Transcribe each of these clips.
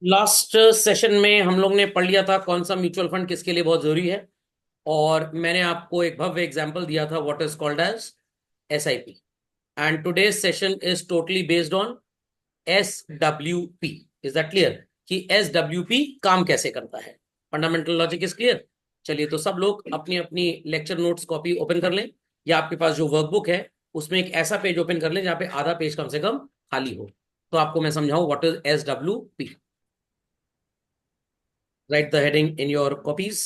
Last session में हम लोग ने पढ़ लिया था कौन सा म्यूचुअल फंड किसके लिए बहुत जरूरी है। और मैंने आपको एक भव्य एग्जांपल दिया था what is called as SIP. And today's session is totally based on SWP. Is that clear कि एसडब्ल्यूपी काम कैसे करता है? Fundamental logic is clear. चलिए, तो सब लोग अपनी अपनी लेक्चर नोट्स कॉपी ओपन कर लें, या आपके पास जो वर्कबुक है उसमें एक ऐसा पेज ओपन कर लें जहाँ पे आधा पेज कम से कम खाली हो। तो आपको मैं समझाऊं what is SWP. Write the heading in your copies,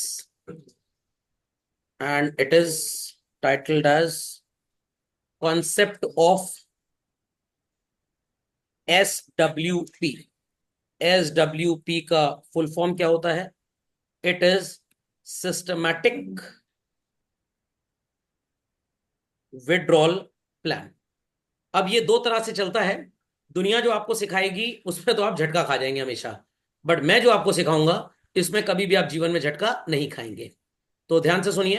and it is titled as Concept of SWP. SWP का फुल फॉर्म क्या होता है? It is systematic withdrawal plan. अब ये दो तरह से चलता है। दुनिया जो आपको सिखाएगी उसमें तो आप झटका खा जाएंगे हमेशा, बट मैं जो आपको सिखाऊंगा इसमें कभी भी आप जीवन में झटका नहीं खाएंगे। तो ध्यान से सुनिए,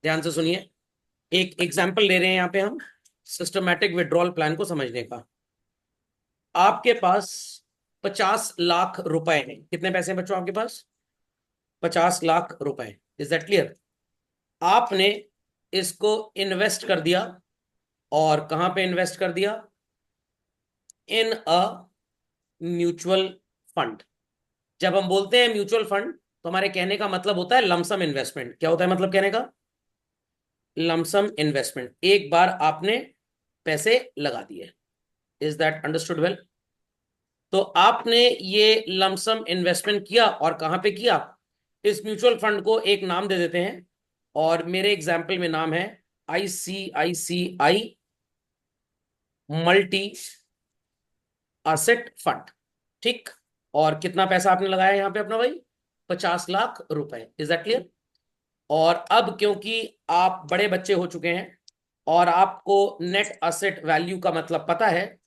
ध्यान से सुनिए। एक एग्जाम्पल ले रहे हैं यहाँ पे हम सिस्टमैटिक विड्रॉल प्लान को समझने का। आपके पास 50 लाख रुपए हैं। कितने पैसे हैं बच्चों आपके पास? 50 लाख रुपए। Is that clear? आपने इसको इन्वेस्ट कर दिया। और कहां पे इन्वेस्ट कर दिया? इन अ म्यूचुअल फंड। जब हम बोलते हैं म्यूचुअल फंड तो हमारे कहने का मतलब होता है लमसम इन्वेस्टमेंट। क्या होता है मतलब कहने का? Lump sum investment. एक बार आपने पैसे लगा दिए। Is that understood well? तो आपने ये लमसम इन्वेस्टमेंट किया और कहां पे किया? इस म्यूचुअल फंड को एक नाम दे देते हैं, और मेरे एग्जाम्पल में नाम है ICICI मल्टी असेट फंड। ठीक। और कितना पैसा आपने लगाया यहाँ पे अपना भाई? 50 लाख रुपए। Is that clear? और अब क्योंकि आप बड़े बच्चे हो चुके हैं और आपको नेट असेट वैल्यू का मतलब पता है,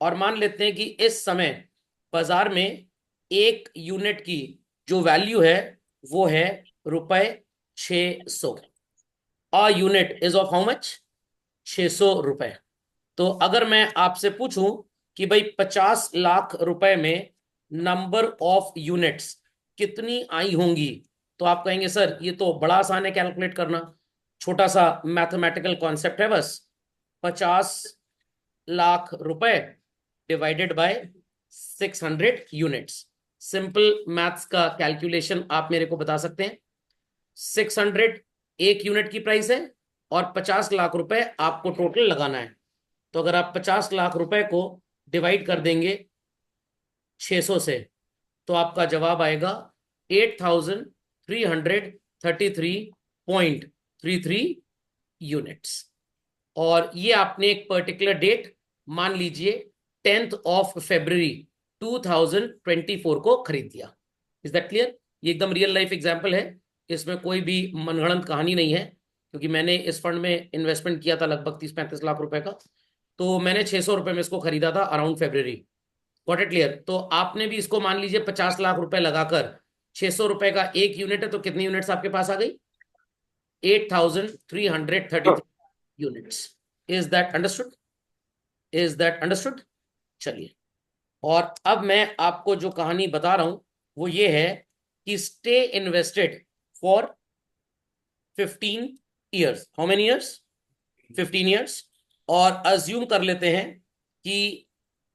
और मान लेते हैं कि इस समय बाजार में एक यूनिट की जो वैल्यू है वो है ₹600। A unit is of how much? 600 रुपए। तो अगर मैं आपसे पूछूं कि भाई 50 लाख रुपए में नंबर ऑफ यूनिट्स कितनी आई होंगी, तो आप कहेंगे सर ये तो बड़ा आसान है कैलकुलेट करना, छोटा सा मैथमेटिकल कॉन्सेप्ट है बस। 50 लाख रुपए divided by 600 units. Simple maths का कैलकुलेशन आप मेरे को बता सकते हैं। 600 एक यूनिट की प्राइस है, और 50 लाख रुपए आपको टोटल लगाना है। तो अगर आप 50 लाख रुपए को डिवाइड कर देंगे 600 से, तो आपका जवाब आएगा 8333.33 यूनिट्स। और ये आपने एक पर्टिकुलर डेट, मान लीजिए 10 February 2024 को खरीद दिया। Is that clear? ये एकदम रियल लाइफ एग्जाम्पल है, इसमें कोई भी मनगढ़ंत कहानी नहीं है। क्योंकि मैंने इस फंड में इन्वेस्टमेंट किया था लगभग 30-35 लाख रुपए का। तो मैंने 600 रुपए में इसको खरीदा था around February। Got it clear? तो आपने भी इसको मान लीजिए 50 लाख रुपए लगाकर, 600 रुपए का एक यूनिट है तो कितनी यूनिट्स आपके पास आ गई? 8333 units. Is that understood? Is that understood? चलिए, और अब मैं आपको जो कहानी बता रहा हूं वो ये है कि stay invested for 15 years. How many years? 15 years. और अज्यूम कर लेते हैं कि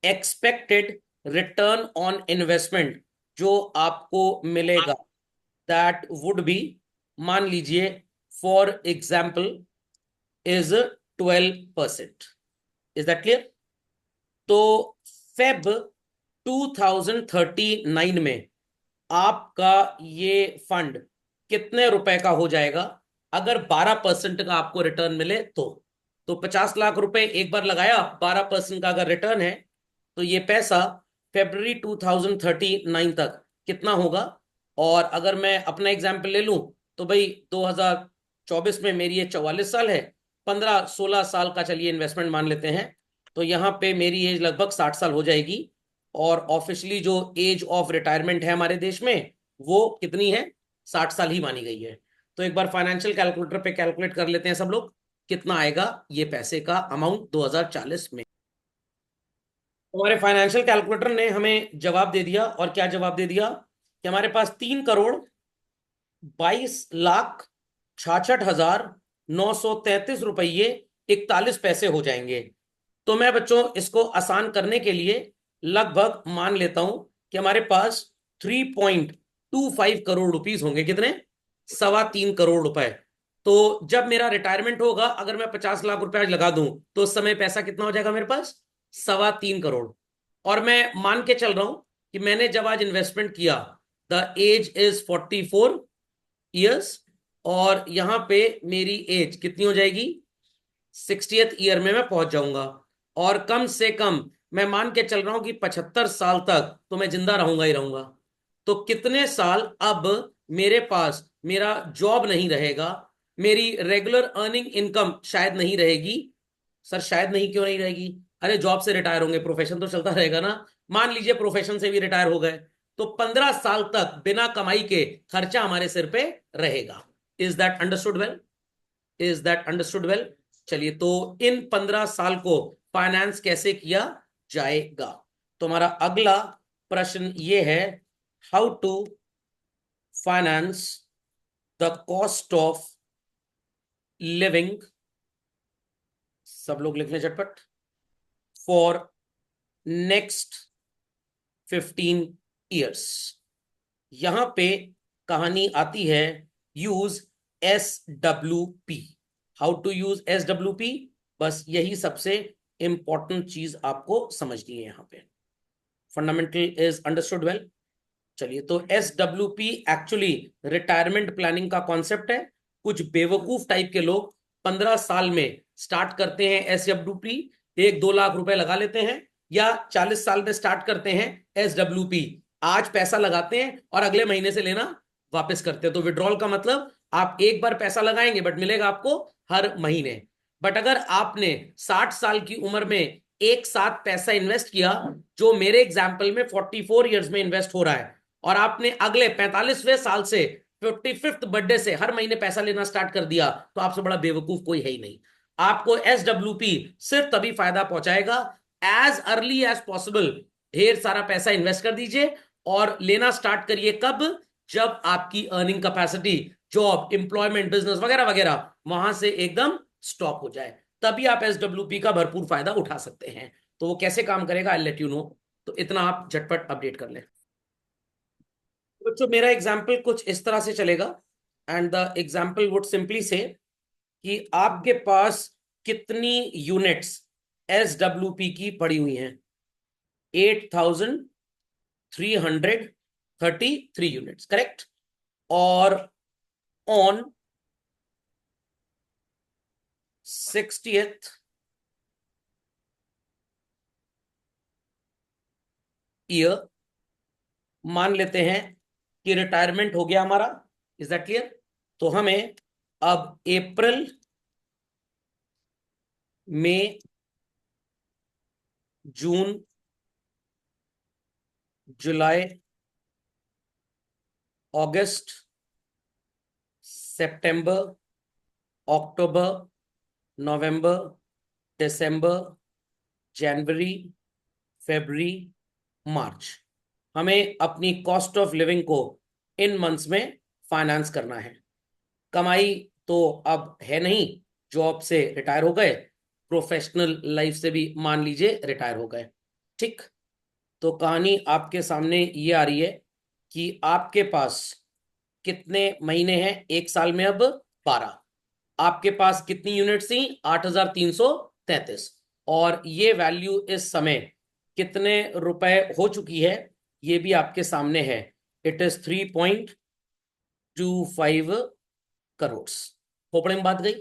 एक्सपेक्टेड रिटर्न ऑन इन्वेस्टमेंट जो आपको मिलेगा दैट वुड बी, मान लीजिए for example, is 12%। Is that clear? तो फेब 2039 में आपका ये फंड कितने रुपए का हो जाएगा अगर 12% का आपको रिटर्न मिले तो 50 लाख रुपए एक बार लगाया, 12% का अगर रिटर्न है, तो ये पैसा February 2039 तक कितना होगा? और अगर मैं अपना एग्जाम्पल ले लूं तो भाई 2024 में मेरी ये 44 साल है, 15-16 साल का चलिए इन्वेस्टमेंट मान लेते हैं, तो यहाँ पे मेरी एज लगभग 60 साल हो जाएगी। और ऑफिशियली जो एज ऑफ रिटायरमेंट है हमारे देश में वो कितनी है? 60 साल ही मानी गई है। तो एक बार फाइनेंशियल कैलकुलेटर पे कैलकुलेट कर लेते हैं सब लोग, कितना आएगा ये पैसे का अमाउंट 2040 में। हमारे फाइनेंशियल कैलकुलेटर ने हमें जवाब दे दिया, और क्या जवाब दे दिया कि हमारे पास 3,22,66,933 रुपये 41 पैसे हो जाएंगे। तो मैं बच्चों इसको आसान करने के लिए लगभग मान लेता हूं कि हमारे पास 3.25 करोड़ रुपीस होंगे। कितने? 3.25 करोड़ रुपए। तो जब मेरा रिटायरमेंट होगा, अगर मैं 50 लाख रुपए आज लगा दूं, तो उस समय पैसा कितना हो जाएगा मेरे पास? 3.25 करोड़। और मैं मान के चल रहा हूं कि मैंने जब आज इन्वेस्टमेंट किया, द एज इज 44 ईयर्स, और यहां पे मेरी एज कितनी हो जाएगी? 60th ईयर में मैं पहुंच जाऊंगा। और कम से कम मैं मान के चल रहा हूं कि 75 साल तक तो मैं जिंदा रहूंगा ही रहूंगा। तो कितने साल अब मेरे पास मेरा जॉब नहीं रहेगा, मेरी रेगुलर अर्निंग इनकम शायद नहीं रहेगी? सर शायद नहीं क्यों नहीं रहेगी? अरे जॉब से रिटायर होंगे, प्रोफेशन तो चलता रहेगा ना। मान लीजिए प्रोफेशन से भी रिटायर हो गए, तो 15 साल तक बिना कमाई के खर्चा हमारे सिर पे रहेगा। Is that understood well? Is that understood well? चलिए, तो इन 15 साल को फाइनेंस कैसे किया जाएगा? तो हमारा अगला प्रश्न ये है, how to finance the cost of living, सब लोग लिख लें झटपट, फॉर नेक्स्ट 15 ईयर्स। यहां पे कहानी आती है, use SWP। How to use SWP, बस यही सबसे इंपॉर्टेंट चीज आपको समझनी है यहां पे। Fundamental is understood well? चलिए, तो SWP एक्चुअली रिटायरमेंट प्लानिंग का कॉन्सेप्ट है। कुछ बेवकूफ टाइप के लोग 15 साल में स्टार्ट करते हैं SWP, 1-2 लाख रुपए लगा लेते हैं, या 40 साल में स्टार्ट करते हैं SWP, आज पैसा लगाते हैं और अगले महीने से लेना वापस करते हैं। तो विड्रॉल का मतलब आप एक बार पैसा लगाएंगे बट मिलेगा आपको हर महीने। बट अगर आपने 60 साल की उम्र में एक साथ पैसा इन्वेस्ट किया, जो मेरे एग्जाम्पल में 44 ईयर्स में इन्वेस्ट हो रहा है, और आपने अगले 45वें साल से 55th बर्थडे से हर महीने पैसा लेना स्टार्ट कर दिया, तो आपसे बड़ा बेवकूफ कोई है ही नहीं। आपको SWP सिर्फ तभी फायदा पहुंचाएगा, एज अर्ली एज पॉसिबल ढेर सारा पैसा इन्वेस्ट कर दीजिए, और लेना स्टार्ट करिए कब? जब आपकी earning capacity, job, employment, business वगैरह वगैरह वहां से एकदम स्टॉप हो जाए, तभी आप SWP का भरपूर फायदा उठा सकते हैं। तो वो कैसे काम करेगा, आई लेट यू नो। तो इतना आप झटपट अपडेट कर लें बच्चों। मेरा एग्जाम्पल कुछ इस तरह से चलेगा, and the example would simply से कि आपके पास कितनी यूनिट्स SWP की पड़ी हुई हैं? 8,333 यूनिट्स, करेक्ट। और ऑन 60th ईयर मान लेते हैं कि रिटायरमेंट हो गया हमारा। Is that clear? तो हमें अब अप्रैल, मई, जून, जुलाई, अगस्त, सितंबर, अक्टूबर, नवंबर, दिसंबर, जनवरी, फरवरी, मार्च, हमें अपनी कॉस्ट ऑफ लिविंग को इन मंथ्स में फाइनेंस करना है। कमाई तो अब है नहीं, जॉब से रिटायर हो गए, प्रोफेशनल लाइफ से भी मान लीजिए रिटायर हो गए। ठीक, तो कहानी आपके सामने ये आ रही है कि आपके पास कितने महीने हैं एक साल में? अब 12। आपके पास कितनी यूनिट्स थी? 8,333। और ये वैल्यू इस समय कितने रुपए हो चुकी है, ये भी आपके सामने है। It is 3.25 crore. खोपड़े में बात गई।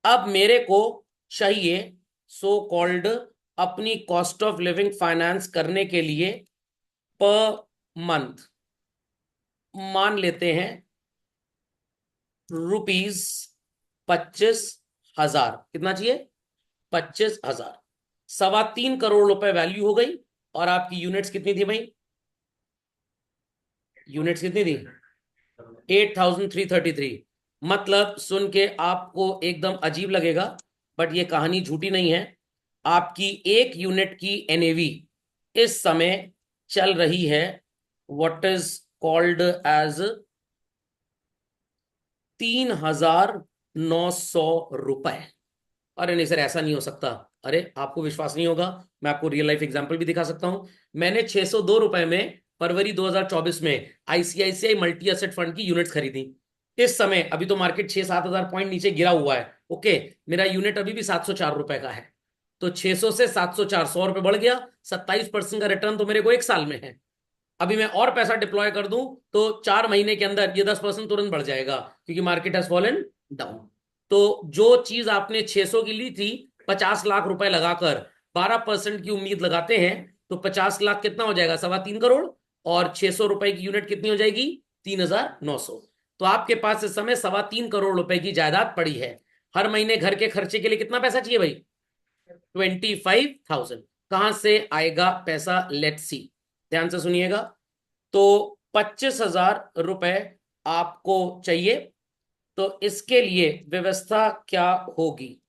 अब मेरे को चाहिए सो कॉल्ड अपनी कॉस्ट ऑफ लिविंग फाइनेंस करने के लिए पर मंथ मान लेते हैं रुपीज 25,000। कितना चाहिए? 25,000। 3.25 करोड़ रुपए वैल्यू हो गई। और आपकी यूनिट्स कितनी थी भाई? यूनिट्स कितनी थी? 8,333। मतलब सुन के आपको एकदम अजीब लगेगा, बट ये कहानी झूठी नहीं है। आपकी एक यूनिट की एनएवी इस समय चल रही है व्हाट इज कॉल्ड एज 3,900 रुपए। अरे नहीं सर, ऐसा नहीं हो सकता। अरे आपको विश्वास नहीं होगा, मैं आपको रियल लाइफ एग्जांपल भी दिखा सकता हूं। मैंने 602 रुपए में फरवरी 2024 में आईसीआईसीआई मल्टी एसेट फंड की यूनिट्स खरीदी। इस समय अभी तो मार्केट 6-7 हजार पॉइंट नीचे गिरा हुआ है, ओके। मेरा यूनिट अभी भी 704 रुपए का है। तो 600 से 704, 100 रुपए बढ़ गया। 27% का रिटर्न तो मेरे को एक साल में है। अभी मैं और पैसा डिप्लॉय कर दूं तो 4 महीने के अंदर ये 10% तुरंत बढ़ जाएगा, क्योंकि मार्केट हैज फॉलन डाउन। तो जो चीज आपने 600 की ली थी, 50 लाख रुपए लगाकर 12% की उम्मीद लगाते हैं, तो 50 लाख कितना हो जाएगा? 3.25 करोड़। और 600 रुपए की यूनिट कितनी हो जाएगी? 3,900। तो आपके पास इस समय 3.25 करोड़ रुपए की जायदाद पड़ी है। हर महीने घर के खर्चे के लिए कितना पैसा चाहिए भाई? 25,000। कहां से आएगा पैसा? लेट्स सी, ध्यान से सुनिएगा। तो 25,000 रुपए आपको चाहिए। तो इसके लिए व्यवस्था क्या होगी?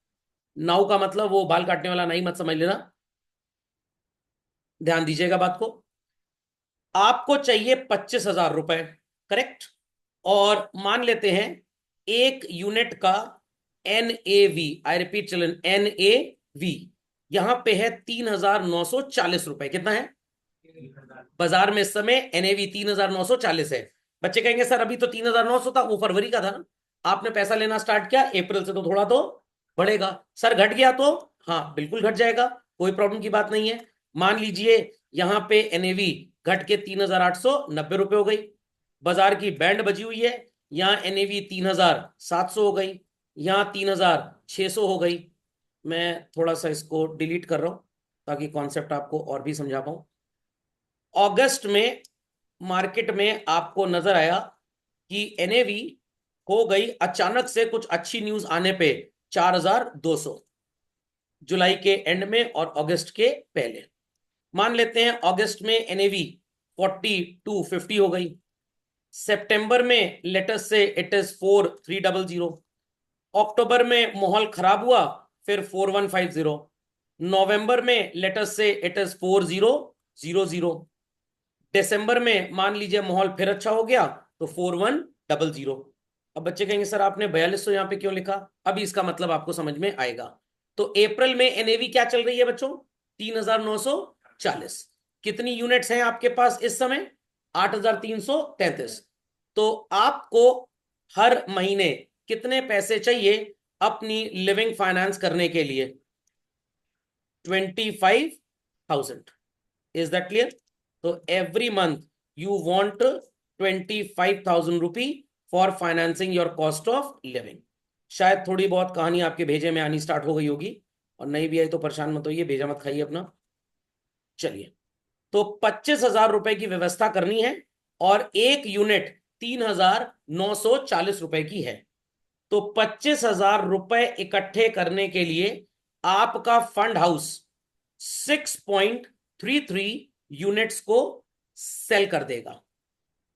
नाउ का मतलब वो बाल काटने वाला नहीं मत समझ लेना, ध्यान दीजिएगा बात को। आपको चाहिए 25,000 रुपए, करेक्ट। और मान लेते हैं एक यूनिट का NAV, I repeat children, NAV यहां पे है 3,940 रुपए। कितना है बाजार में इस समय? NAV 3,940 है। बच्चे कहेंगे सर अभी तो 3,900 था, वो फरवरी का था ना। आपने पैसा लेना स्टार्ट किया अप्रैल से, तो थोड़ा तो बढ़ेगा। सर घट गया तो? हाँ बिल्कुल घट जाएगा, कोई प्रॉब्लम की बात नहीं है। मान लीजिए यहां पे NAV घट के 3,890 रुपए हो गई। बाजार की बैंड बजी हुई है, यहाँ NAV 3,700 हो गई, यहाँ 3,600 हो गई। मैं थोड़ा सा इसको डिलीट कर रहा हूं ताकि कॉन्सेप्ट आपको और भी समझा पाऊं। अगस्त में मार्केट में आपको नजर आया कि NAV हो गई अचानक से कुछ अच्छी न्यूज आने पे 4,200, जुलाई के एंड में और अगस्त के पहले। मान लेते हैं अगस्त में NAV 4250 हो गई। सितंबर में लेटेस्ट से इट इज 4300। अक्टूबर में माहौल खराब हुआ, फिर 4150। नवंबर में लेटेस्ट से इट इज 4000। दिसंबर में मान लीजिए माहौल फिर अच्छा हो गया तो 4100। अब बच्चे कहेंगे सर आपने 4200 यहां पे क्यों लिखा? अभी इसका मतलब आपको समझ में आएगा। तो अप्रैल में NAV क्या चल रही है बच्चों? 3,940। कितनी यूनिट्स हैं आपके पास इस समय? 8,333। तो आपको हर महीने कितने पैसे चाहिए अपनी लिविंग फाइनेंस करने के लिए? 25,000। Is that clear? तो every month you want 25,000 rupee for financing your cost of living. शायद थोड़ी बहुत कहानी आपके भेजे में आनी स्टार्ट हो गई होगी, और नहीं भी आई तो परेशान मत होइए, भेजा मत खाइए अपना। चलिए, तो 25,000 रुपए की व्यवस्था करनी है, और एक यूनिट 3,940 रुपए की है। तो 25,000 रुपए इकट्ठे करने के लिए आपका फंड हाउस 6.33 यूनिट्स को सेल कर देगा।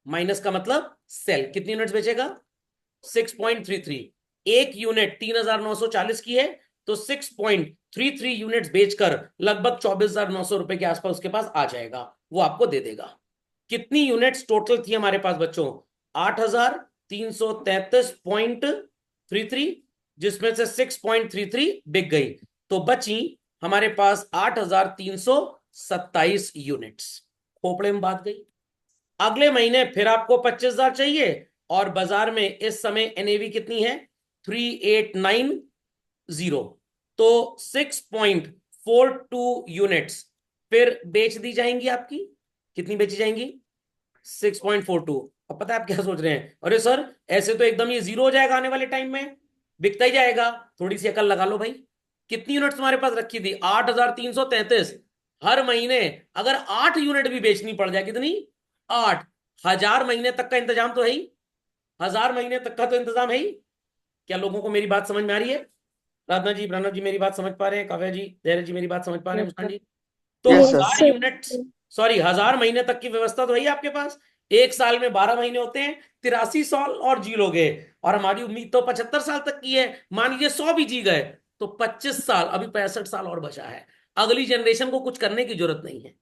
माइनस का मतलब सेल, कितनी यूनिट्स बेचेगा? 6.33। एक यूनिट 3,940 की है, तो 6.33 यूनिट्स बेचकर लगभग 24,900 रुपए के आसपास उसके पास आ जाएगा, वो आपको दे देगा। कितनी यूनिट्स टोटल थी हमारे पास बच्चों? 8,333.33, जिसमें से 6.33 बिक गई, तो बची हमारे पास 8,327 यूनिट्स। खोपड़े में बात गई। अगले महीने फिर आपको 25,000 चाहिए, और बाजार में इस समय NAV कितनी है? 3,890। तो 6.42 यूनिट्स फिर बेच दी जाएंगी आपकी। कितनी बेची जाएंगी? 6.42। अब पता है आप क्या सोच रहे हैं? अरे सर ऐसे तो एकदम ये जीरो हो जाएगा आने वाले टाइम में, बिकता ही जाएगा। थोड़ी सी अकल लगा लो भाई। कितनी यूनिट तुम्हारे पास रखी थी? 8,333। हर महीने अगर 8 यूनिट भी बेचनी पड़ जाए, कितनी? 8,000 महीने तक का इंतजाम तो है ही। 1,000 महीने तक का तो इंतजाम है ही। क्या लोगों को मेरी बात समझ में आ रही है? राधना जी, प्रणव जी मेरी बात समझ पा रहे हैं? काव्या जी, धैर्य जी मेरी बात समझ पा रहे हैं? मुस्कान जी? तो yes sir. Yes 1,000 unit, sorry 1,000 महीने तक की व्यवस्था तो है ही आपके पास। एक साल में 12 महीने होते हैं, 83 साल और जी लोगे। और हमारी उम्मीद तो 75 साल तक की है। मान लीजिए 100 भी जी गए, तो 25 साल, अभी 65 साल और बचा है। अगली जनरेशन को कुछ करने की जरूरत नहीं है।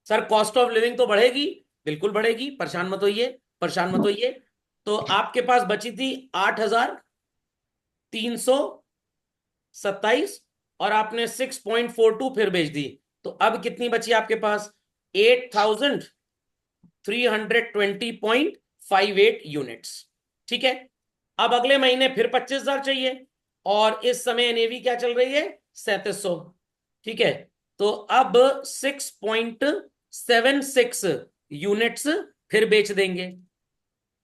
सर कॉस्ट ऑफ लिविंग तो बढ़ेगी, बिल्कुल बढ़ेगी, परेशान मत होइए, परेशान मत होइए। तो आपके पास बची थी 8,327, और आपने 6.42 फिर बेच दी। तो अब कितनी बची आपके पास? 8,320.58 यूनिट्स। ठीक है। अब अगले महीने फिर 25,000 चाहिए, और इस समय एनएवी क्या चल रही है? 3700। ठीक है। तो अब 6.76 यूनिट्स फिर बेच देंगे।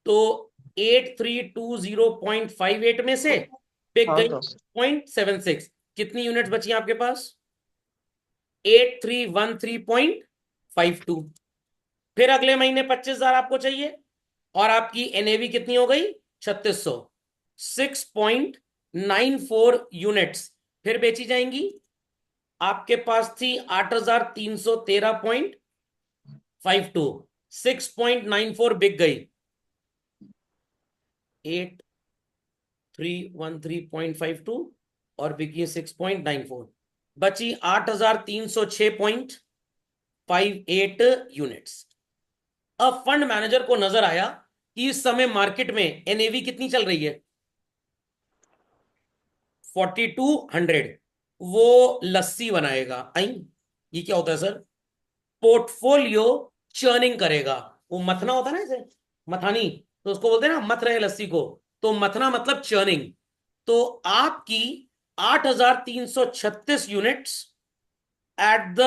तो 8,320.58 में से बिक हाँ गई तो 0.76। कितनी यूनिट्स बची आपके पास? 8,313.52। फिर अगले महीने 25,000 आपको चाहिए, और आपकी एनएवी कितनी हो गई? 3600। 6.94 यूनिट्स फिर बेची जाएंगी। आपके पास थी 8,313.52, 6.94 बिक गई। 8,313.52 और बिकी 6.94, बची 8,306.58 यूनिट्स। अब फंड मैनेजर को नजर आया कि इस समय मार्केट में एनएवी कितनी चल रही है? 4,200। वो लस्सी बनाएगा। आई, ये क्या होता है सर? पोर्टफोलियो चर्निंग करेगा। वो मथना होता है ना, ऐसे मथानी, तो उसको बोलते हैं ना मथ रहे लस्सी को। तो मथना मतलब चर्निंग। तो आपकी 8,336 units at the,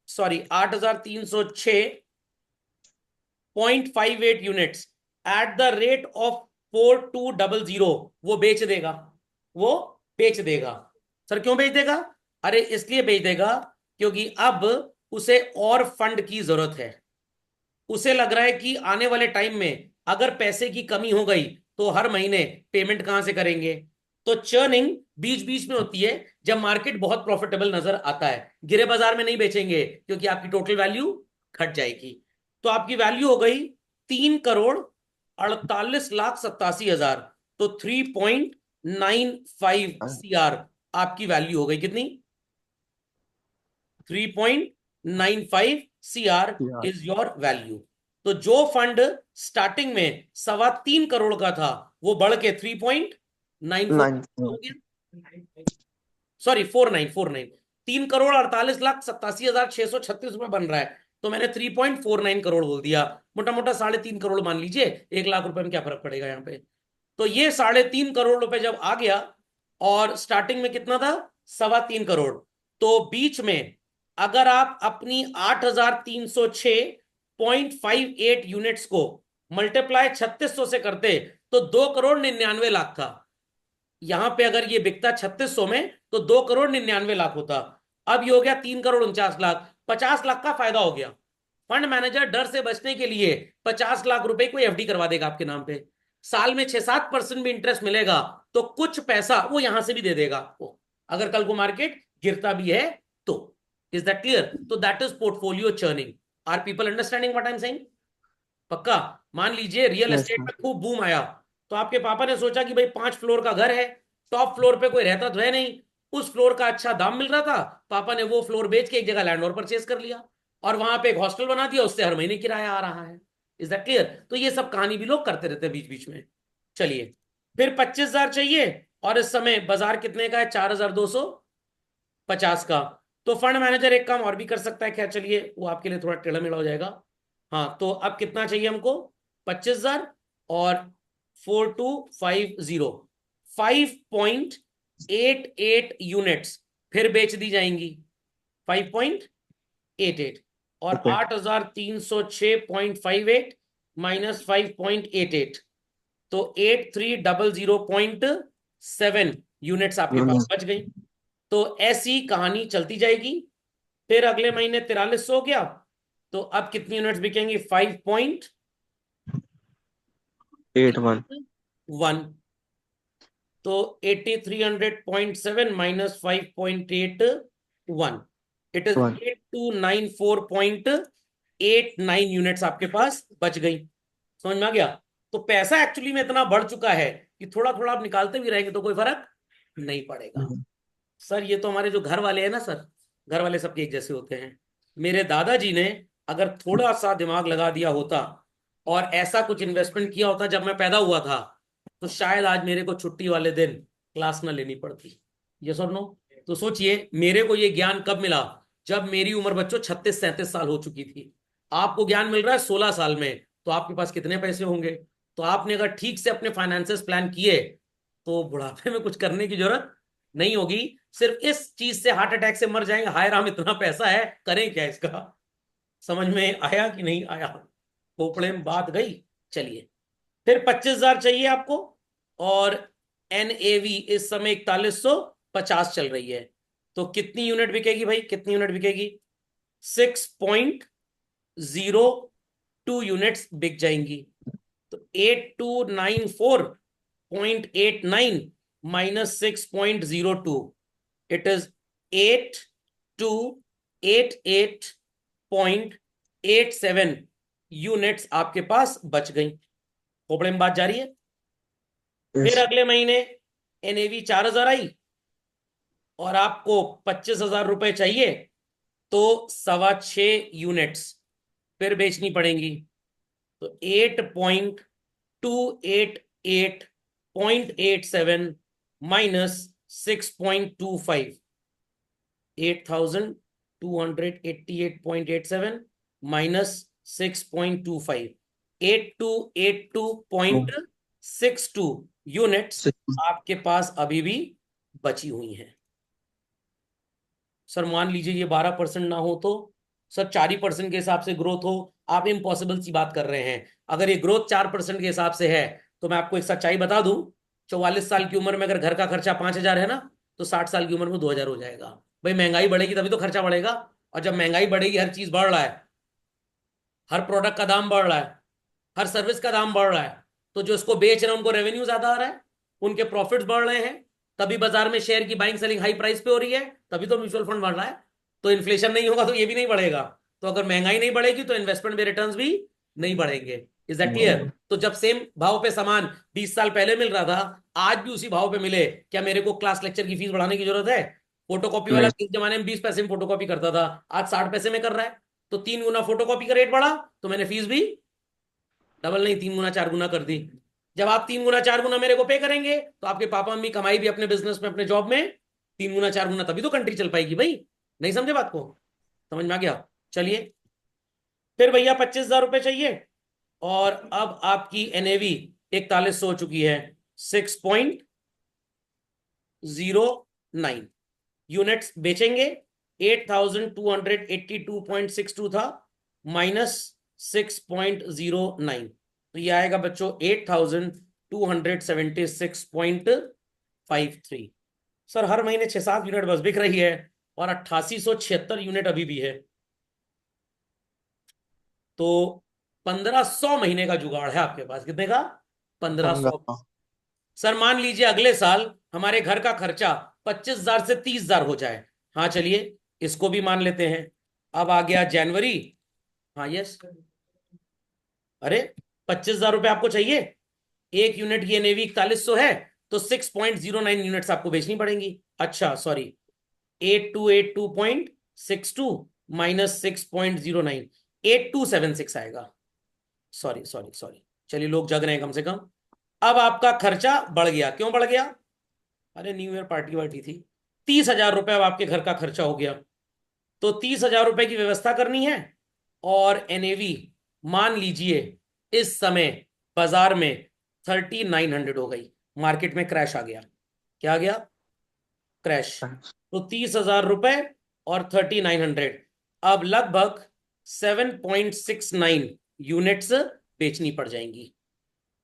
sorry, 8,306.58 at the rate of 4,200 वो बेच देगा। वो बेच देगा। सर क्यों बेच देगा? अरे इसलिए बेच देगा क्योंकि अब उसे और फंड की जरूरत है। उसे लग रहा है कि आने वाले टाइम में अगर पैसे की कमी हो गई तो हर महीने पेमेंट कहां से करेंगे। तो चर्निंग बीच बीच में होती है जब मार्केट बहुत प्रॉफिटेबल नजर आता है। गिरे बाजार में नहीं बेचेंगे क्योंकि आपकी टोटल वैल्यू घट जाएगी। तो आपकी वैल्यू हो गई 3,48,87,000। तो 3.95 CR आपकी वैल्यू हो गई। कितनी? 3.95 CR यार इज योर वैल्यू। तो जो फंड स्टार्टिंग में 3.25 करोड़ का था, वो बढ़ के 3.94 नाइन। हो गया। सॉरी, 4,949। 3,48,87,636 रुपए बन रहा है, तो मैंने 3.49 करोड़ बोल दिया। मोटा मोटा 3.5 करोड़ मान लीजिए। 1 लाख रुपए में क्या फर्क पड़ेगा यहाँ पे? तो ये 3.5 करोड़ रुपए जब आ गया, और स्टार्टिंग में कितना था? 3.25 करोड़। तो बीच में अगर आप अपनी 8,306.58 यूनिट्स को मल्टीप्लाई 3600 से करते, तो 2,99,00,000 का। यहां पे अगर ये बिकता 3600 में तो 2,99,00,000 होता। अब ये हो गया 3,49,00,000। 50 लाख का फायदा हो गया। फंड मैनेजर डर से बचने के लिए 50 लाख रुपए को एफडी करवा देगा आपके नाम पे। साल में 6-7% भी इंटरेस्ट मिलेगा, तो कुछ पैसा वो यहां से भी दे देगा आपको, अगर कल को मार्केट गिरता भी है तो। Is that clear? तो that is portfolio churning. Are people understanding what I am saying? पक्का? मान लीजिए रियल यस एस्टेट सर। में खूब बूम आया, तो आपके पापा ने सोचा कि भाई 5 फ्लोर का घर है, टॉप फ्लोर पे कोई रहता तो है नहीं, उस फ्लोर का अच्छा दाम मिल रहा था, पापा ने वो फ्लोर बेच के एक जगह लैंड और परचेज कर लिया, और वहां पे एक हॉस्टल बना दिया, उससे हर महीने किराया आ रहा है। Is that clear? तो ये सब कहानी भी लोग करते रहते हैं बीच बीच में। चलिए, फिर 25,000 चाहिए, और इस समय बाजार कितने का है? 4,250 का। तो फंड मैनेजर एक काम और भी कर सकता है। खैर चलिए, वो आपके लिए थोड़ा टेढ़ा मेढ़ा हो जाएगा। हाँ, तो अब कितना चाहिए हमको? 25,000 और 4,250, 5.88 यूनिट्स फिर बेच दी जाएंगी। 5.88, और ओके। 8,306.58 माइनस 5.88, तो 8,300.7 यूनिट्स आपके पास बच गई। तो ऐसी कहानी चलती जाएगी। फिर अगले महीने 4,300 हो गया, तो अब कितनी यूनिट्स बिकेंगी? 81। 5.81। तो 8,300.7 minus 5.81, it is one. 8,294.89 units आपके पास बच गई। समझ में आ गया? तो पैसा एक्चुअली में इतना बढ़ चुका है कि थोड़ा थोड़ा आप निकालते भी रहेंगे तो कोई फर्क नहीं पड़ेगा। सर ये तो हमारे जो घर वाले हैं ना सर, घर वाले सबके एक जैसे होते हैं। मेरे दादाजी ने अगर थोड़ा सा दिमाग लगा दिया होता और ऐसा कुछ इन्वेस्टमेंट किया होता जब मैं पैदा हुआ था, तो शायद आज मेरे को छुट्टी वाले दिन क्लास ना लेनी पड़ती। यस और नो? तो सोचिए मेरे को ये ज्ञान कब मिला, जब मेरी उम्र बच्चों 36-37 साल हो चुकी थी। आपको ज्ञान मिल रहा है 16 साल में, तो आपके पास कितने पैसे होंगे? तो आपने अगर ठीक से अपने फाइनेंसेस प्लान किए तो बुढ़ापे में कुछ करने की जरूरत नहीं होगी। सिर्फ इस चीज से हार्ट अटैक से मर जाएंगे, हाय राम इतना पैसा है करें क्या इसका। समझ में आया कि नहीं आया? खोपड़े में बात गई। चलिए, फिर 25,000 चाहिए आपको। और एनएवी इस समय 4150 चल रही है। तो कितनी यूनिट बिकेगी भाई, कितनी यूनिट बिकेगी? 6.02 यूनिट्स बिक जाएंगी। तो 8294.89 माइनस 6.02, इट इज 8288.87 यूनिट्स आपके पास बच गई। खोपड़े में बात जारी है। फिर यस। अगले महीने एनएवी 4,000 आई और आपको 25,000 रुपए चाहिए, तो 6.25 यूनिट्स फिर बेचनी पड़ेंगी। तो 8.288.87 माइनस 6.25, 8,288.87 माइनस 6.25, 8282.62 यूनिट्स आपके पास अभी भी बची हुई हैं। सर मान लीजिए ये 12% ना हो तो? सर 4% के हिसाब से ग्रोथ हो। आप इम्पॉसिबल सी बात कर रहे हैं। अगर ये ग्रोथ 4% के हिसाब से है, तो मैं आपको एक सच्चाई बता दूं, 44 साल की उम्र में अगर घर का खर्चा 5,000 है ना, तो 60 साल की उम्र में 2,000 हो जाएगा। भाई महंगाई बढ़ेगी तभी तो खर्चा बढ़ेगा। और जब महंगाई बढ़ेगी, हर चीज बढ़ रहा है, हर प्रोडक्ट का दाम बढ़ रहा है, हर सर्विस का दाम बढ़ रहा है, तो जो इसको बेच रहे हैं उनको रेवेन्यू ज्यादा आ रहा है, उनके प्रॉफिट्स बढ़ रहे हैं, तभी बाजार में शेयर की बाइंग सेलिंग हाई प्राइस पे हो रही है, तभी तो म्यूचुअल फंड बढ़ रहा है। तो इन्फ्लेशन नहीं होगा तो ये भी नहीं बढ़ेगा। तो अगर महंगाई नहीं बढ़ेगी तो इन्वेस्टमेंट में रिटर्न्स भी नहीं बढ़ेंगे। Is that clear? तो जब सेम भाव पे सामान 20 साल पहले मिल रहा था, आज भी उसी भाव पे मिले, क्या मेरे को क्लास लेक्चर की फीस बढ़ाने की जरूरत है? फोटोकॉपी वाला नहीं। इस जमाने में 20 पैसे में फोटोकॉपी करता था, आज 60 पैसे में कर रहा है। तो 3 गुना फोटोकॉपी का रेट बढ़ा, तो मैंने फीस भी डबल नहीं 3 गुना 4 गुना कर दी। जब आप 3 गुना 4 गुना मेरे को पे करेंगे, तो आपके पापा मम्मी कमाई भी अपने बिजनेस में, अपने जॉब में 3 गुना 4 गुना, तभी तो कंट्री चल पाएगी भाई। नहीं समझे बात को? समझ में आ गया? चलिए, फिर भैया 25,000 रुपए चाहिए। और अब आपकी एनएवी 4100 हो चुकी है। 6.09 यूनिट्स बेचेंगे। 8,282.62 था, माइनस 6.09, तो ये आएगा बच्चों 8,276.53। सर हर महीने 6-7 यूनिट बस बिक रही है, और 8,876 यूनिट अभी भी है। तो 1,500 महीने का जुगाड़ है आपके पास। कितने का? 1,500। 15। सर मान लीजिए अगले साल हमारे घर का खर्चा 25,000 से 30,000 हो जाए। हाँ चलिए, इसको भी मान लेते हैं। अब आ गया जनवरी। हाँ यस। अरे 25,000 रुपये आपको चाहिए, एक यूनिट की एनएवी 4100 है, तो 6.09 यूनिट्स आपको बेचनी पड़ेंगी। अच्छा सॉरी, 8282.62 माइनस 6.09, 8276 आएगा। सॉरी सॉरी सॉरी, चलिए लोग जग रहे हैं कम से कम। अब आपका खर्चा बढ़ गया। क्यों बढ़ गया? अरे न्यू ईयर पार्टी वार्टी थी। 30,000 रुपये अब आपके घर का खर्चा हो गया। तो 30,000 रुपए की व्यवस्था करनी है। और एनएवी मान लीजिए इस समय बाजार में 3,900 हो गई। मार्केट में क्रैश आ गया। क्या आ गया? क्रैश। तो 30,000 रुपए और 3,900, अब लगभग 7.69 यूनिट्स बेचनी पड़ जाएंगी।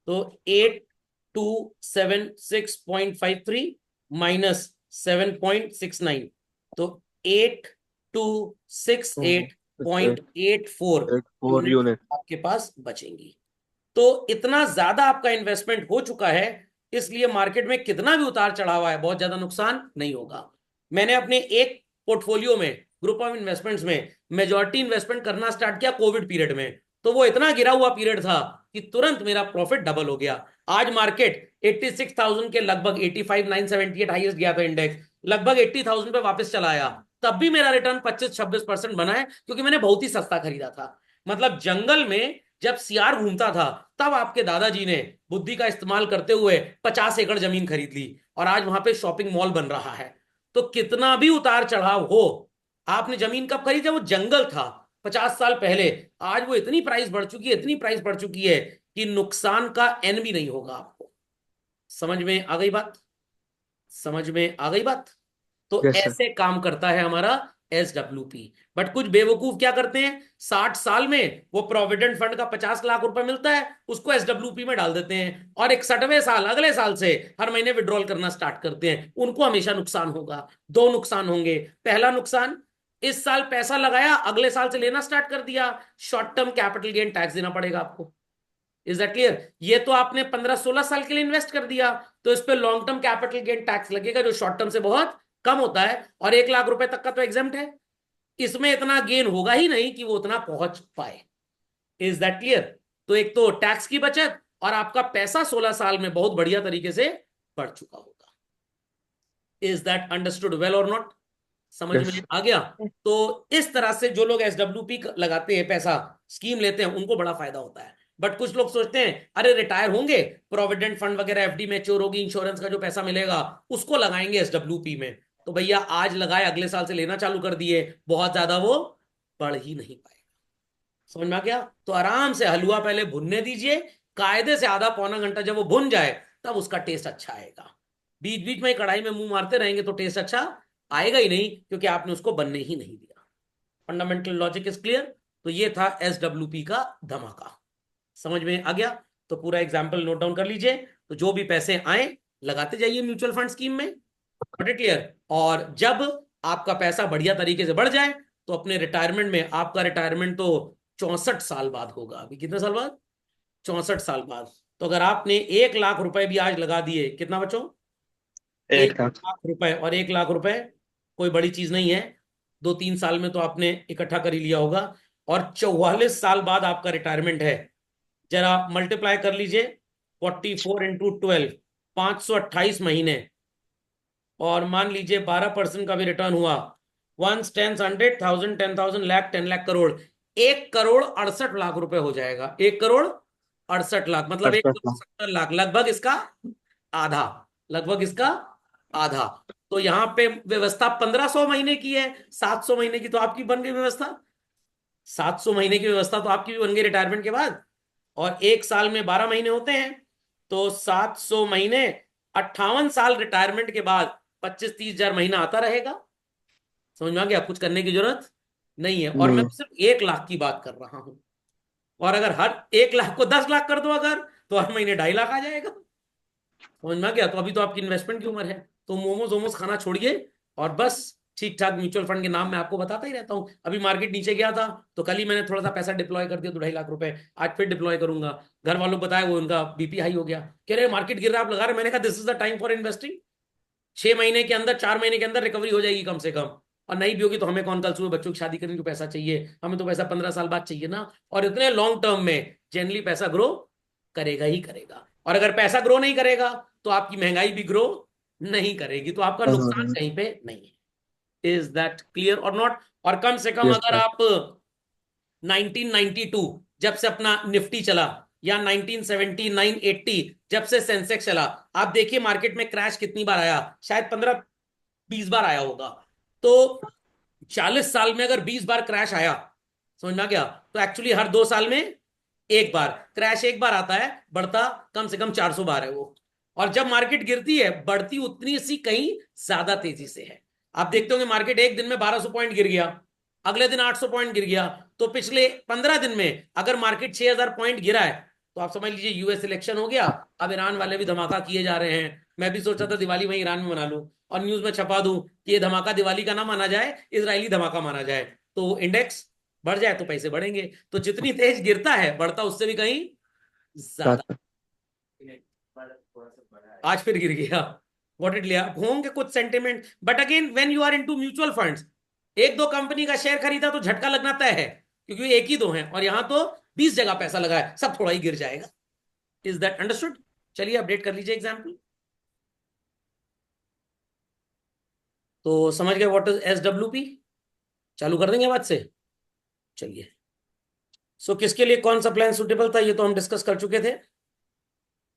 तो 8,276.53 माइनस 7.69, तो 8,268.84 4 यूनिट यूनिट। आपके पास बचेंगी। तो इतना ज्यादा आपका इन्वेस्टमेंट हो चुका है, इसलिए मार्केट में कितना भी उतार चढ़ाव है बहुत ज्यादा नुकसान नहीं होगा। मैंने अपने एक पोर्टफोलियो में, ग्रुप ऑफ इन्वेस्टमेंट्स में, मेजॉरिटी इन्वेस्टमेंट करना स्टार्ट किया कोविड पीरियड में। तो वो इतना गिरा हुआ पीरियड था कि तुरंत मेरा प्रॉफिट डबल हो गया। आज मार्केट 86,000 के लगभग, 85,978 हाईएस्ट गया था इंडेक्स, लगभग 80,000 पे वापस चला आया, तब भी मेरा रिटर्न 25-26% बना है, क्योंकि मैंने बहुत ही सस्ता खरीदा था। मतलब जंगल में जब सियार घूमता था, तब आपके दादाजी ने बुद्धि का इस्तेमाल करते हुए 50 एकड़ जमीन खरीद ली, और आज वहां पे शॉपिंग मॉल बन रहा है। तो कितना भी उतार चढ़ाव हो, आपने जमीन कब खरीदा? वो जंगल था 50 साल पहले। आज वो इतनी प्राइस बढ़ चुकी है, इतनी प्राइस बढ़ चुकी है कि नुकसान का एन भी नहीं होगा आपको। समझ में आ गई बात? समझ में आ गई बात? तो यस सर। ऐसे काम करता है हमारा SWP। बट कुछ बेवकूफ क्या करते हैं, 60 साल में वो प्रोविडेंट फंड का 50 लाख रुपए मिलता है, उसको SWP में डाल देते हैं, और 61वें साल अगले साल से हर महीने विड्रॉल करना स्टार्ट करते हैं। उनको हमेशा नुकसान होगा। दो नुकसान होंगे। पहला नुकसान, इस साल पैसा लगाया, अगले साल से लेना स्टार्ट कर दिया, short term capital gain tax देना पड़ेगा आपको। Is that clear? ये तो आपने 15-16 साल के लिए इन्वेस्ट कर दिया, तो इस पे long term capital gain tax लगेगा, जो शॉर्ट टर्म से बहुत कम होता है, और 1 लाख रुपए तक का तो एग्जाम्प्ट है। इसमें इतना गेन होगा ही नहीं कि वो उतना पहुंच पाए। Is that clear? तो एक तो टैक्स की बचत, और आपका पैसा 16 साल में बहुत बढ़िया तरीके से बढ़ चुका होगा। इज दैट अंडरस्टूड वेल और नॉट? समझ यस। में आ गया? तो इस तरह से जो लोग SWP लगाते हैं, पैसा स्कीम लेते हैं, उनको बड़ा फायदा होता है। बट कुछ लोग सोचते हैं अरे रिटायर होंगे, प्रोविडेंट फंड वगैरह FD मैच्योर होगी, इंश्योरेंस का जो पैसा मिलेगा उसको लगाएंगे SWP में। तो भैया आज लगाए, अगले साल से लेना चालू कर दिए, बहुत ज्यादा वो बढ़ ही नहीं पाएगा। समझ में आ गया? तो आराम से हलवा पहले भुनने दीजिए, कायदे से आधा पौना घंटा, जब वो भुन जाए तब उसका टेस्ट अच्छा आएगा। बीच बीच में कढ़ाई में मुंह मारते रहेंगे तो टेस्ट अच्छा आएगा ही नहीं, क्योंकि आपने उसको बनने ही नहीं दिया। Fundamental logic is clear? तो ये था SWP का धमाका। समझ में आ गया? तो पूरा एग्जाम्पल नोट डाउन कर लीजिए। तो जो भी पैसे आए, लगाते जाइए म्यूचुअल फंड स्कीम में। Got it clear? और जब आपका पैसा बढ़िया तरीके से बढ़ जाए, तो अपने रिटायरमेंट में, आपका रिटायरमेंट तो 64 साल बाद होगा। अभी कितने साल बाद? 64 साल बाद। तो अगर आपने 1 लाख रुपए भी आज लगा दिए, कितना बचो? एक 8 लाख। लाख रुपए। और 1 लाख रुपए कोई बड़ी चीज नहीं है, 2-3 साल में तो आपने इकट्ठा कर ही लिया होगा। और 44 साल बाद आपका रिटायरमेंट है। जरा मल्टीप्लाई कर लीजिए, 44 × 12, 528 महीने। और मान लीजिए 12% का भी रिटर्न हुआ, 1 10 100 1000 10,000 लाख 10 लाख करोड़, 1 करोड़ 68 लाख रुपए हो जाएगा। 1 करोड़ 68 लाख, मतलब एक 68 करोड़ लाख। 70 लाख, लगभग इसका आधा। लगभग इसका आधा। तो यहां पे व्यवस्था 1500 महीने की है, 700 महीने की तो आपकी बन गई व्यवस्था। 700 महीने की व्यवस्था तो आपकी भी बन गई रिटायरमेंट के बाद। और एक साल में 12 महीने होते हैं, तो 700 महीने, 58 साल रिटायरमेंट के बाद 25-30 हजार महीना आता रहेगा। समझ में आ गया? कुछ करने की जरूरत नहीं है। और मैं नहीं। तो सिर्फ 1 लाख की बात कर रहा हूं। और अगर हर 1 लाख को 10 लाख कर दो अगर, तो हर महीने 2.5 लाख आ जाएगा। समझ में आ गया? तो अभी तो आपकी इन्वेस्टमेंट की उम्र है। तो मोमोज वोमोज खाना छोड़िए, और बस ठीक ठाक म्यूचुअल फंड के नाम मैं आपको बताता ही रहता हूँ। अभी मार्केट नीचे गया था, तो कल ही मैंने थोड़ा सा पैसा डिप्लॉय कर दिया, 2-2.5 लाख रुपए। आज फिर डिप्लॉय करूंगा। घर वालों को बताया, वो उनका BP हाई हो गया, कह रहे मार्केट गिर रहा है आप लगा रहे। मैंने कहा this is the time for investing. 6 महीने के अंदर, 4 महीने के अंदर रिकवरी हो जाएगी कम से कम। और नहीं भी होगी तो हमें कौन कल सुबह बच्चों की शादी करने को पैसा चाहिए? हमें तो पैसा 15 साल बाद चाहिए ना। और इतने लॉन्ग टर्म में जनरली पैसा ग्रो करेगा ही करेगा। और अगर पैसा ग्रो नहीं करेगा, तो आपकी महंगाई भी ग्रो नहीं करेगी, तो आपका नुकसान कहीं पे नहीं है। इज दैट क्लियर और नॉट? और कम से कम यस अगर सर। आप 1992, जब से अपना निफ्टी चला, या 1970 980 जब से सेंसेक्स चला, आप देखिए मार्केट में क्रैश कितनी बार आया, शायद 15-20 बार आया होगा। तो 40 साल में अगर 20 बार क्रैश आया, समझ में आ गया? तो एक्चुअली हर 2 साल में एक बार क्रैश, एक बार आता है, बढ़ता कम से कम 400 बार है वो। और जब मार्केट गिरती है, बढ़ती उतनी सी कहीं ज्यादा तेजी से है। आप देखते होंगे मार्केट एक दिन में 1200 पॉइंट गिर गया, अगले दिन 800 पॉइंट गिर गया। तो पिछले 15 दिन में अगर मार्केट 6000 पॉइंट गिरा है, तो आप समझ लीजिए US इलेक्शन हो गया, अब ईरान वाले भी धमाका किए जा रहे हैं। मैं भी सोचा था दिवाली वहीं ईरान में मना लूं, और न्यूज में छपा दूं कि ये धमाका दिवाली का ना माना जाए, इजरायली धमाका माना जाए, तो इंडेक्स बढ़ जाए तो पैसे बढ़ेंगे। तो जितनी तेज गिरता है, बढ़ता उससे भी कहीं ज्यादा। बात। आज फिर गिर गया। वॉट इट लिया होंगे कुछ sentiment, but again when you are into mutual funds, एक दो कंपनी का शेयर खरीदा तो झटका लगना तय है, क्योंकि एक ही दो हैं, और यहां तो 20 जगह पैसा लगा है, सब थोड़ा ही गिर जाएगा। Is that understood? चलिए अपडेट कर लीजिए एग्जाम्पल। तो समझ गए व्हाट इज SWP? चालू कर देंगे बात से। चलिए, सो किसके लिए कौन सा प्लान सुटेबल था ये तो हम डिस्कस कर चुके थे।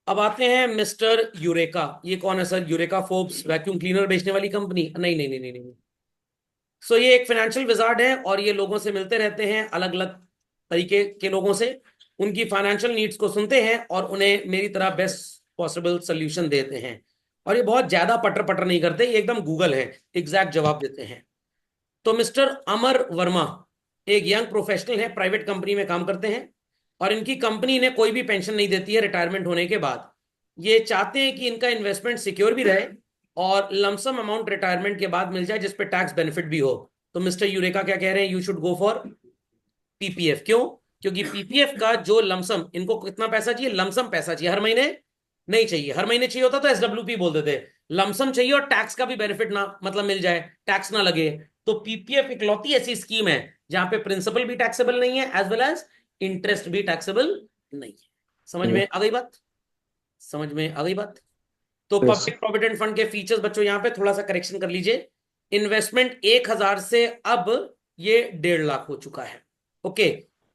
अब आते हैं मिस्टर यूरेका। ये कौन है sir? Eureka Forbes vacuum cleaner बेचने वाली कंपनी? नहीं नहीं नहीं नहीं नहीं। सो ये एक फाइनेंशियल विजार्ड है और ये लोगों से मिलते रहते हैं, अलग अलग तरीके के लोगों से, उनकी फाइनेंशियल नीड्स को सुनते हैं और उन्हें मेरी तरह बेस्ट पॉसिबल सोल्यूशन देते हैं। और ये बहुत ज्यादा पटर पटर नहीं करते, ये एकदम गूगल है, एग्जैक्ट जवाब देते हैं। तो मिस्टर अमर वर्मा एक यंग प्रोफेशनल है, प्राइवेट कंपनी में काम करते हैं और इनकी कंपनी इन्हें कोई भी पेंशन नहीं देती है रिटायरमेंट होने के बाद। ये चाहते हैं कि इनका इन्वेस्टमेंट सिक्योर भी रहे और लमसम अमाउंट रिटायरमेंट के बाद मिल जाए जिस पे टैक्स बेनिफिट भी हो। तो मिस्टर यूरेका क्या कह रहे हैं? You should go for PPF। क्यों? क्योंकि PPF का जो लमसम, इनको कितना पैसा चाहिए? लमसम पैसा चाहिए, हर महीने नहीं चाहिए। हर महीने चाहिए होता तो SWP बोल देते। लमसम चाहिए और टैक्स का भी बेनिफिट ना, मतलब मिल जाए, टैक्स ना लगे। तो PPF इकलौती ऐसी स्कीम है जहां पे प्रिंसिपल भी टैक्सेबल नहीं है एज वेल एज इंटरेस्ट भी टैक्सेबल नहीं है। समझ में आ गई बात? समझ में आ गई बात? तो यस। पब्लिक प्रोविडेंट फंड के फीचर्स बच्चों यहां पे थोड़ा सा करेक्शन कर लीजिए। इन्वेस्टमेंट 1,000 से अब ये 1.5 लाख हो चुका है। ओके।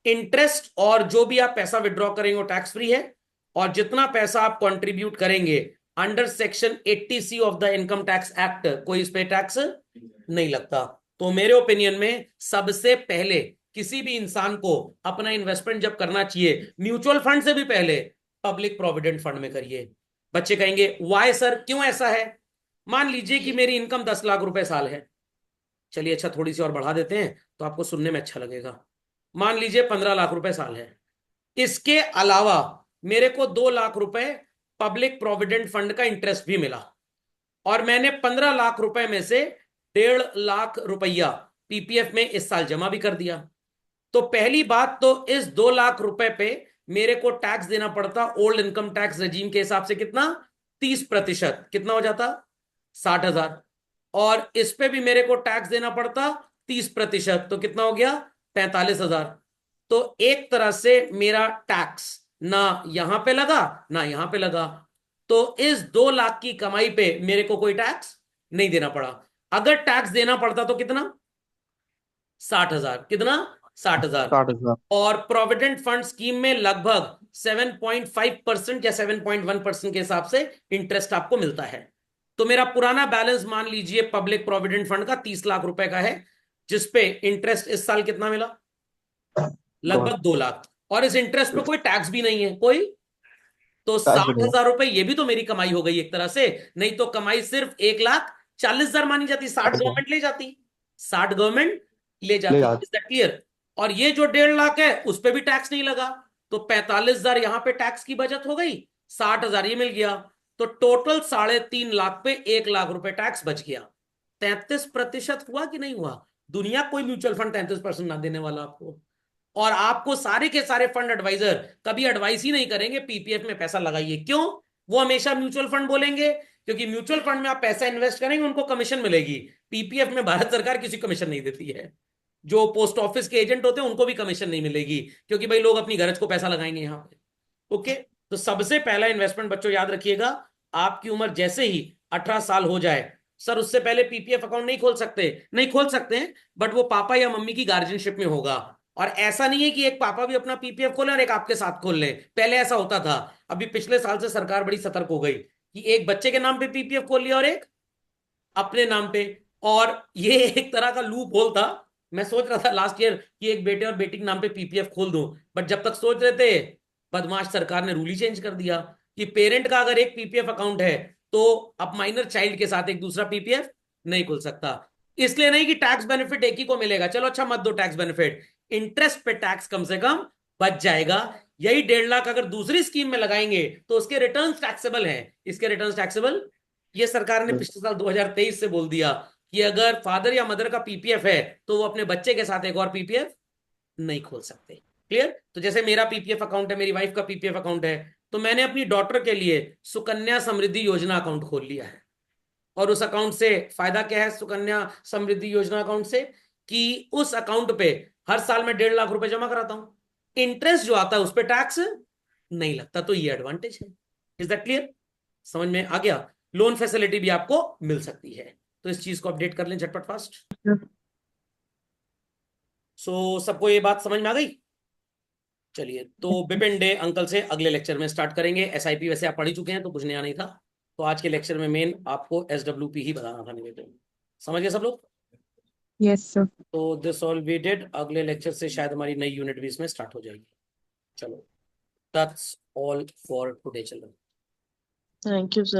इंटरेस्ट और जो भी आप पैसा विड्रॉ करेंगे वो टैक्स फ्री है, और जितना पैसा आप कंट्रीब्यूट करेंगे under section 80C of the income tax act कोई इस पे टैक्स नहीं लगता। तो मेरे ओपिनियन में सबसे पहले किसी भी इंसान को अपना इन्वेस्टमेंट जब करना चाहिए, म्यूचुअल फंड से भी पहले पब्लिक प्रोविडेंट फंड में करिए। बच्चे कहेंगे वाई सर, क्यों ऐसा है? मान लीजिए कि मेरी इनकम 10 लाख रुपए साल है। चलिए अच्छा, थोड़ी सी और बढ़ा देते हैं तो आपको सुनने में अच्छा लगेगा। मान लीजिए 15 लाख रुपए साल है। इसके अलावा मेरे को 2 लाख रुपए पब्लिक प्रोविडेंट फंड का इंटरेस्ट भी मिला, और मैंने 15 लाख रुपए में से 1.5 लाख रुपया PPF में इस साल जमा भी कर दिया। तो पहली बात तो इस 2 लाख रुपए पे मेरे को टैक्स देना पड़ता ओल्ड इनकम टैक्स रेजीम के हिसाब से कितना? 30%। कितना हो जाता? 60,000। और इस पे भी मेरे को टैक्स देना पड़ता 30%, तो कितना हो गया? 45,000। तो एक तरह से मेरा टैक्स ना यहां पे लगा ना यहां पे लगा। तो इस 2 लाख की कमाई पे मेरे को कोई टैक्स नहीं देना पड़ा। अगर टैक्स देना पड़ता तो कितना? 60,000। कितना? 60,000। 60,000। और प्रोविडेंट फंड स्कीम में लगभग 7.5% या 7.1% के हिसाब से इंटरेस्ट आपको मिलता है। तो मेरा पुराना बैलेंस मान लीजिए पब्लिक प्रोविडेंट फंड का 30 लाख रुपए का है, जिसपे इंटरेस्ट इस साल कितना मिला? गॉड। लगभग 2 लाख। और इस इंटरेस्ट पे कोई टैक्स भी नहीं है कोई। तो टैक्स साठ भी नहीं है। हजार रुपए ये भी तो मेरी कमाई हो गई एक तरह से। नहीं तो कमाई सिर्फ 1,40,000 मानी जाती, 60 अच्छा, गवर्नमेंट ले जाती। 60 गवर्नमेंट ले ले जाती। यार। Is that clear? और ये जो 1.5 लाख है उस पर भी टैक्स नहीं लगा। तो 45,000 यहां पे टैक्स की बचत हो गई, 60,000 ये मिल गया। तो टोटल 3.5 लाख पे 1 लाख रुपए टैक्स बच गया। 33% हुआ कि नहीं हुआ? दुनिया कोई म्यूचुअल फंड 33% ना देने वाला आपको। और आपको सारे के सारे फंड एडवाइजर कभी एडवाइस ही नहीं करेंगे PPF में पैसा लगाइए। क्यों? वो हमेशा म्यूचुअल फंड बोलेंगे, क्योंकि म्यूचुअल फंड में आप पैसा इन्वेस्ट करेंगे उनको कमीशन मिलेगी। PPF में भारत सरकार किसी कमीशन नहीं देती है। जो पोस्ट ऑफिस के एजेंट होते हैं उनको भी कमीशन नहीं मिलेगी, क्योंकि भाई लोग अपनी गरज को पैसा लगाएंगे यहाँ पे। ओके। तो सबसे पहला इन्वेस्टमेंट बच्चों याद रखिएगा, आपकी उम्र जैसे ही 18 साल हो जाए, सर उससे पहले PPF अकाउंट नहीं खोल सकते? नहीं खोल सकते हैं, बट वो पापा या मम्मी की गार्जियनशिप में होगा। और ऐसा नहीं है कि एक पापा भी अपना PPF खोले और एक आपके साथ खोल ले। पहले ऐसा होता था, अभी पिछले साल से सरकार बड़ी सतर्क हो गई कि एक बच्चे के नाम पे PPF खोल लिया और एक अपने नाम पे। और ये एक तरह का लूप होल था। मैं सोच रहा था लास्ट ईयर कि एक बेटे और बेटी के नाम पे PPF खोल दूं, बट जब तक सोच रहे थे, बदमाश सरकार ने रूल ही चेंज कर दिया कि पेरेंट का अगर एक PPF अकाउंट है तो अब माइनर चाइल्ड के साथ एक दूसरा PPF नहीं खुल सकता। इसलिए नहीं कि टैक्स बेनिफिट एक ही को मिलेगा, चलो अच्छा मत दो टैक्स बेनिफिट, इंटरेस्ट पे टैक्स कम से कम बच जाएगा। यही 1.5 लाख अगर दूसरी स्कीम में लगाएंगे तो उसके रिटर्न टैक्सेबल हैं। इसके रिटर्न टैक्सेबल, ये सरकार ने पिछले साल 2023 से बोल दिया कि अगर फादर या मदर का PPF है तो वो अपने बच्चे के साथ एक और PPF नहीं खोल सकते। क्लियर? तो जैसे मेरा PPF अकाउंट है, मेरी वाइफ का PPF अकाउंट है, तो मैंने अपनी डॉटर के लिए सुकन्या समृद्धि योजना अकाउंट खोल लिया है। और उस अकाउंट से फायदा क्या है सुकन्या समृद्धि योजना अकाउंट से? कि उस अकाउंट पे हर साल मैं 1.5 लाख रुपए जमा कराता हूं, इंटरेस्ट जो आता है उस पर टैक्स नहीं लगता। तो ये एडवांटेज है। Is that clear? समझ में आ गया? लोन फैसिलिटी भी आपको मिल सकती है। तो इस चीज को अपडेट कर लें झटपट फास्ट। सबको ये बात समझ में आ गई। चलिए, तो बिपिन डे अंकल से अगले लेक्चर में स्टार्ट करेंगे। एसआईपी वैसे आप पढ़ ही चुके हैं तो कुछ नया नहीं था। तो आज के लेक्चर में मेन आपको एसडब्ल्यूपी ही बताना था मेरे को। समझ गए सब लोग? Yes sir. तो दिस ऑल वी डिड। अगले लेक्चर से शायद हमारी नई यूनिट भी इसमें स्टार्ट हो जाएगी। चलो, that's all for today children. Thank you sir.